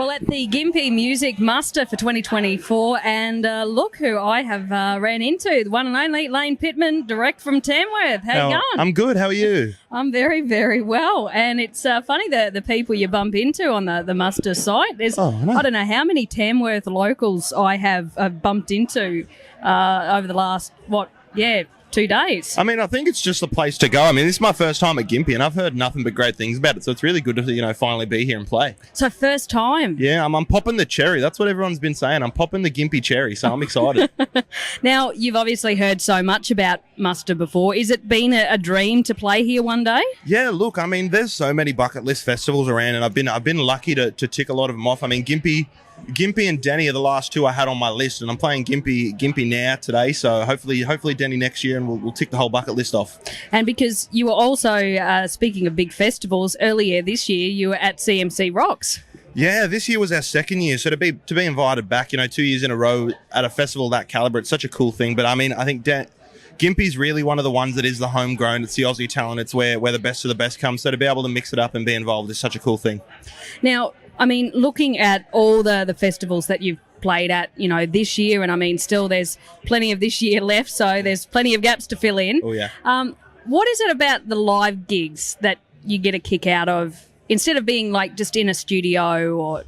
Well, at the Gympie Music Muster for 2024, and look who I have ran into, the one and only Lane Pittman, direct from Tamworth. How you going? I'm good. How are you? I'm very, very well. And it's funny the people you bump into on the muster site. There's I don't know how many Tamworth locals I have bumped into over the last 2 days. I mean, I think it's just the place to go. I mean, this is my first time at Gympie, and I've heard nothing but great things about it. So it's really good to, finally be here and play. So first time? Yeah, I'm popping the cherry. That's what everyone's been saying. I'm popping the Gympie cherry, so I'm excited. Now, you've obviously heard so much about Muster before. Is it been a dream to play here one day? Yeah, look, I mean, there's so many bucket list festivals around, and I've been lucky to tick a lot of them off. I mean, Gympie and Denny are the last two I had on my list, and I'm playing Gympie now today, so hopefully Denny next year, and we'll tick the whole bucket list off. And because you were also, speaking of big festivals, earlier this year you were at CMC Rocks. Yeah, this year was our second year, so to be invited back, 2 years in a row at a festival of that calibre, it's such a cool thing. But I mean, I think Gympie's really one of the ones that is the homegrown. It's the Aussie talent. It's where the best of the best comes. So to be able to mix it up and be involved is such a cool thing. Now, I mean, looking at all the festivals that you've played at, this year, and I mean, still there's plenty of this year left, so there's plenty of gaps to fill in. Oh, yeah. What is it about the live gigs that you get a kick out of instead of being like just in a studio or...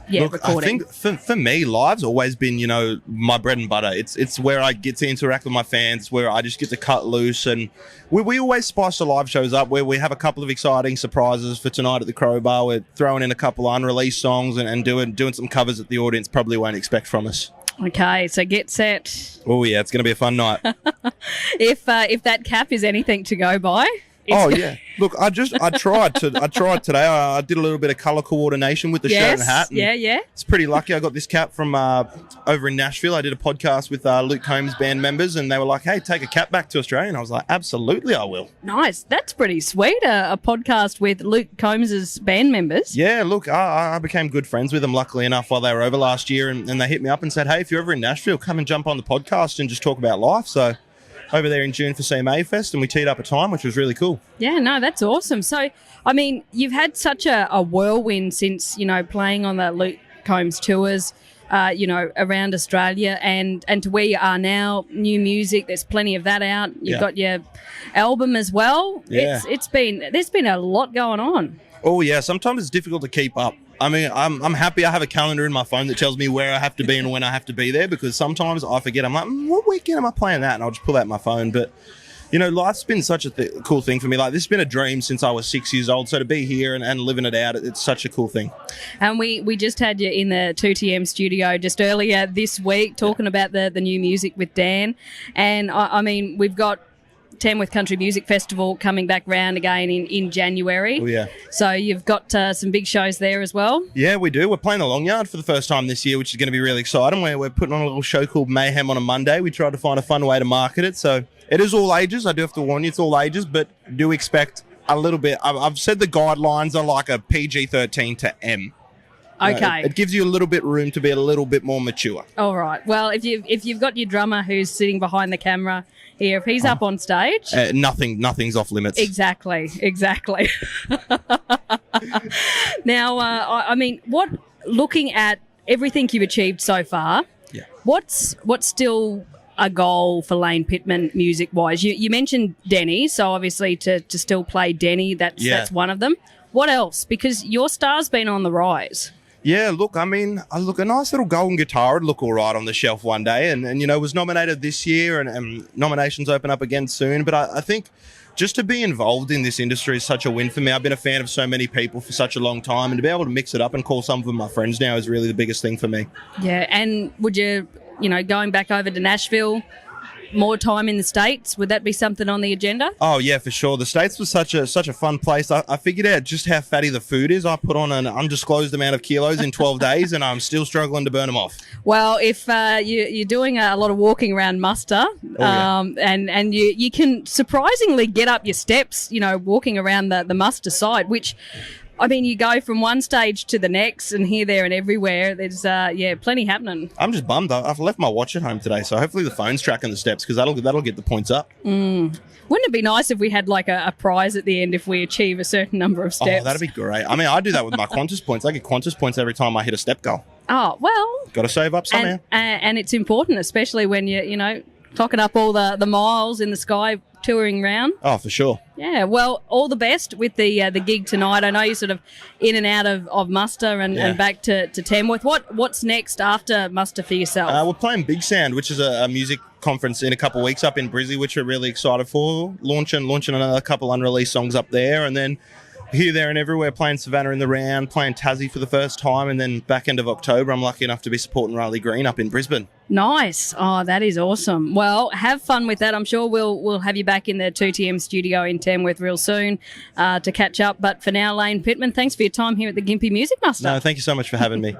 Look, recording. I think for me, live's always been, my bread and butter. It's where I get to interact with my fans, where I just get to cut loose. And we always spice the live shows up where we have a couple of exciting surprises for tonight at the Crowbar. We're throwing in a couple of unreleased songs and doing some covers that the audience probably won't expect from us. Okay, so get set. Oh, yeah, it's going to be a fun night. If that cap is anything to go by... Oh yeah! Look, I tried today. I did a little bit of colour coordination with the shirt and hat. And yeah. It's pretty lucky. I got this cap from over in Nashville. I did a podcast with Luke Combs' band members, and they were like, "Hey, take a cap back to Australia." And I was like, "Absolutely, I will." Nice. That's pretty sweet. A podcast with Luke Combs' band members. Yeah. Look, I became good friends with them. Luckily enough, while they were over last year, and they hit me up and said, "Hey, if you're ever in Nashville, come and jump on the podcast and just talk about life." So. Over there in June for CMA Fest, and we teed up a time, which was really cool. Yeah, no, that's awesome. So, I mean, you've had such a whirlwind since, playing on the Luke Combs tours, around Australia and to where you are now, new music, there's plenty of that out. You've got your album as well. Yeah. There's been a lot going on. Oh, yeah. Sometimes it's difficult to keep up. I mean, I'm happy I have a calendar in my phone that tells me where I have to be and when I have to be there, because sometimes I forget. I'm like, what weekend am I playing that? And I'll just pull out my phone. But, life's been such a cool thing for me. Like, this has been a dream since I was 6 years old. So to be here and living it out, it's such a cool thing. And we just had you in the 2TM studio just earlier this week talking about the new music with Dan. And, I mean, we've got Tamworth Country Music Festival coming back round again in January. Oh, yeah. So you've got some big shows there as well? Yeah, we do. We're playing the Long Yard for the first time this year, which is going to be really exciting. We're putting on a little show called Mayhem on a Monday. We tried to find a fun way to market it. So it is all ages. I do have to warn you, it's all ages, but do expect a little bit. I've said the guidelines are like a PG-13 to M. Okay. It gives you a little bit room to be a little bit more mature. All right. Well, if you've got your drummer who's sitting behind the camera here, if he's up on stage, nothing's off limits. Exactly. Now, I mean, looking at everything you've achieved so far, what's still a goal for Lane Pittman music-wise? You mentioned Denny, so obviously to still play Denny, that's one of them. What else? Because your star's been on the rise. Yeah, look, I mean, a nice little golden guitar would look all right on the shelf one day, and was nominated this year, and nominations open up again soon. But I think just to be involved in this industry is such a win for me. I've been a fan of so many people for such a long time, and to be able to mix it up and call some of them my friends now is really the biggest thing for me. Yeah, and would you, going back over to Nashville, more time in the States, would that be something on the agenda? Oh yeah, for sure. The States was such a fun place. I figured out just how fatty the food is. I put on an undisclosed amount of kilos in 12 days, and I'm still struggling to burn them off. Well, if you're doing a lot of walking around Muster, and you can surprisingly get up your steps, walking around the Muster site, which I mean, you go from one stage to the next and here, there and everywhere. There's, plenty happening. I'm just bummed. I've left my watch at home today, so hopefully the phone's tracking the steps because that'll get the points up. Wouldn't it be nice if we had like a prize at the end if we achieve a certain number of steps? Oh, that'd be great. I mean, I do that with my Qantas points. I get Qantas points every time I hit a step goal. Oh, well. Got to save up somehow. And it's important, especially when you're, clocking up all the miles in the sky touring around. Oh, for sure. Yeah, well, all the best with the gig tonight. I know you're sort of in and out of Muster and back to Tamworth. What's next after Muster for yourself? We're playing Big Sound, which is a music conference in a couple of weeks up in Brizzy, which we're really excited for. Launching another couple unreleased songs up there, and then here, there and everywhere, playing Savannah in the round, playing Tassie for the first time, and then back end of October, I'm lucky enough to be supporting Riley Green up in Brisbane. Nice. Oh, that is awesome. Well, have fun with that. I'm sure we'll have you back in the 2TM studio in Tamworth real soon to catch up. But for now, Lane Pittman, thanks for your time here at the Gympie Music Muster. No, thank you so much for having me.